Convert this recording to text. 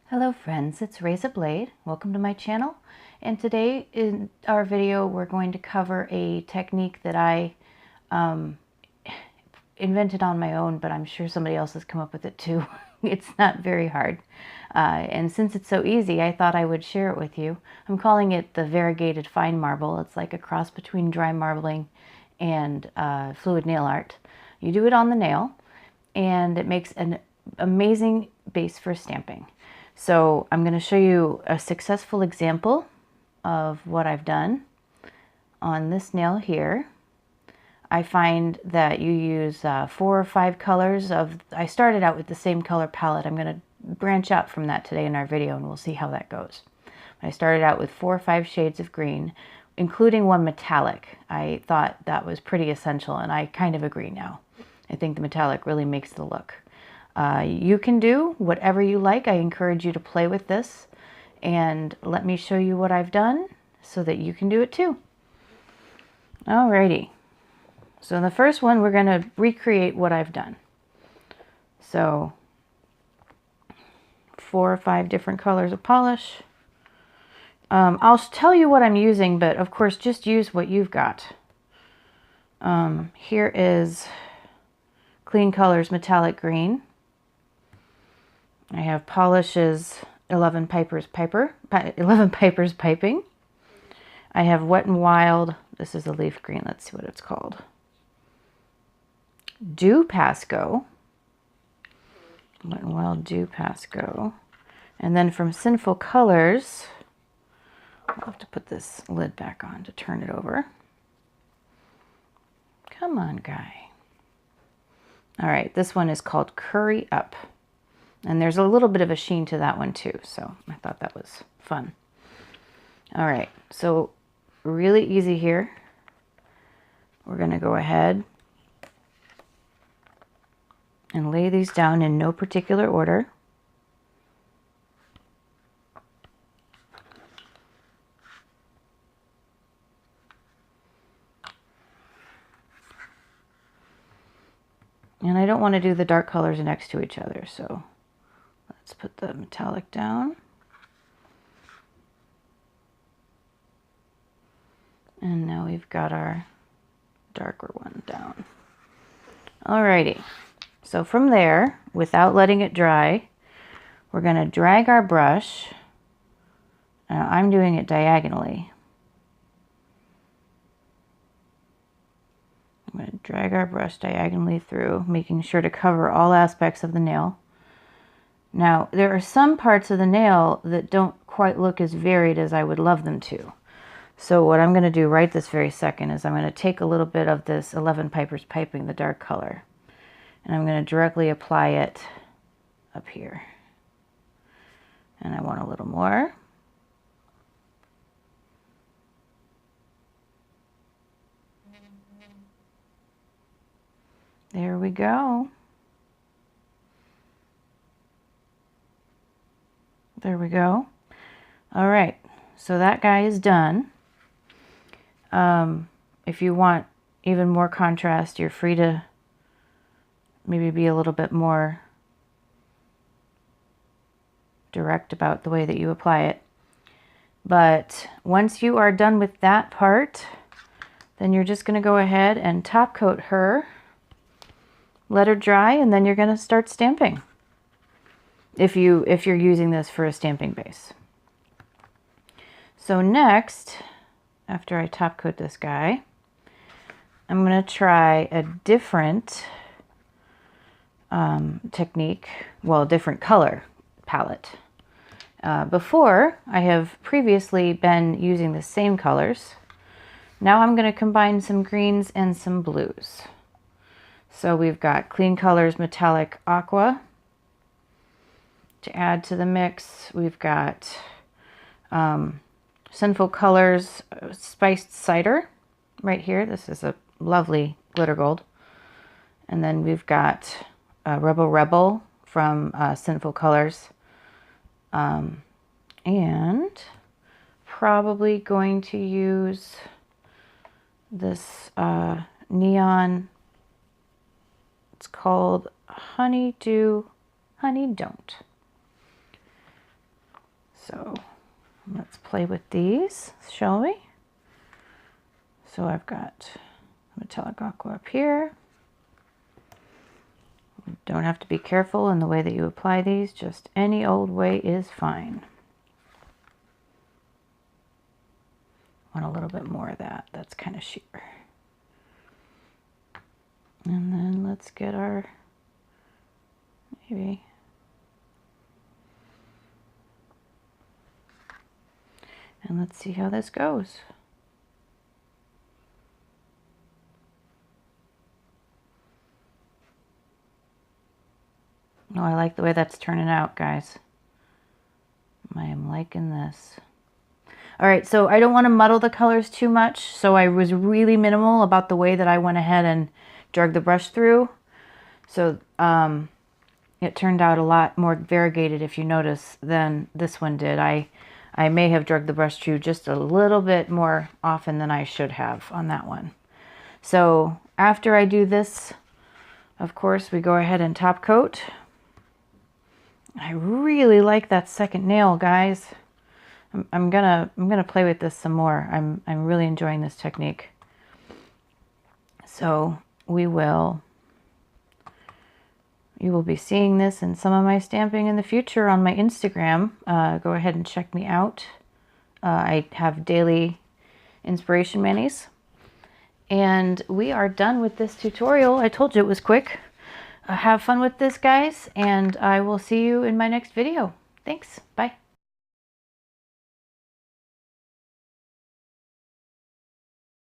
Hello friends, it's Razor Blade. Welcome to my channel. And today in our video we're going to cover a technique that I invented on my own, but I'm sure somebody else has come up with it too. It's not very hard. And since it's so easy, I thought I would share it with you. I'm calling it the Variegated fine marble. It's like a cross between dry marbling and fluid nail art. You do it on the nail and it makes an amazing base for stamping. So I'm going to show you a successful example of what I've done on this nail here. I find that you use 4 or 5 colors of, I started out with the same color palette. I'm going to branch out from that today in our video and we'll see how that goes. I started out with 4 or 5 shades of green, including one metallic. I thought that was pretty essential and I kind of agree now. I think the metallic really makes the look. You can do whatever you like. I encourage you to play with this and let me show you what I've done so that you can do it too. Alrighty. So in the first one, we're going to recreate what I've done. So 4 or 5 different colors of polish. I'll tell you what I'm using, but of course, just use what you've got. Here is Clean Colors Metallic Green. I have Polish's 11 Pipers Piping. I have Wet and Wild. This is a leaf green. Let's see what it's called. Dew Pasco. Wet and Wild Dew Pasco. And then from Sinful Colors, I'll have to put this lid back on to turn it over. Come on, guy. All right, this one is called Curry Up. And there's a little bit of a sheen to that one too, so I thought that was fun. All right, so really easy here. We're going to go ahead and lay these down in no particular order. And I don't want to do the dark colors next to each other, so let's put the metallic down. And now we've got our darker one down. Alrighty, so from there, without letting it dry, we're going to drag our brush. Now I'm doing it diagonally. I'm going to drag our brush diagonally through, making sure to cover all aspects of the nail. Now, there are some parts of the nail that don't quite look as varied as I would love them to. So what I'm going to do right this very second is I'm going to take a little bit of this 11 Pipers Piping, the dark color, and I'm going to directly apply it up here. And I want a little more. There we go. There we go. All right, so that guy is done. If you want even more contrast, you're free to maybe be a little bit more direct about the way that you apply it. But once you are done with that part, then you're just going to go ahead and top coat her, let her dry, and then you're going to start stamping. If you're using this for a stamping base. So next, after I top coat this guy, I'm going to try a different technique, well, different color palette. Before, I have previously been using the same colors. Now I'm going to combine some greens and some blues. So we've got Clean Colors Metallic Aqua. To add to the mix, we've got Sinful Colors Spiced Cider right here. This is a lovely glitter gold. And then we've got Rebel Rebel from Sinful Colors. And probably going to use this neon, it's called Honey Do, Honey Don't. So let's play with these, shall we? So I've got metallic aqua up here. You don't have to be careful in the way that you apply these, just any old way is fine. Want a little bit more of that, that's kind of sheer. And then let's get our, maybe, and let's see how this goes. Oh, I like the way that's turning out, guys. I am liking this. All right, so I don't want to muddle the colors too much, so I was really minimal about the way that I went ahead and drug the brush through. So it turned out a lot more variegated, if you notice, than this one did. I may have drugged the brush through just a little bit more often than I should have on that one. So after I do this, of course, we go ahead and top coat. I really like that second nail, guys. I'm gonna play with this some more. I'm really enjoying this technique. So you will be seeing this in some of my stamping in the future on my Instagram. Go ahead and check me out. I have daily inspiration manis. And we are done with this tutorial. I told you it was quick. Have fun with this, guys, and I will see you in my next video. Thanks. Bye.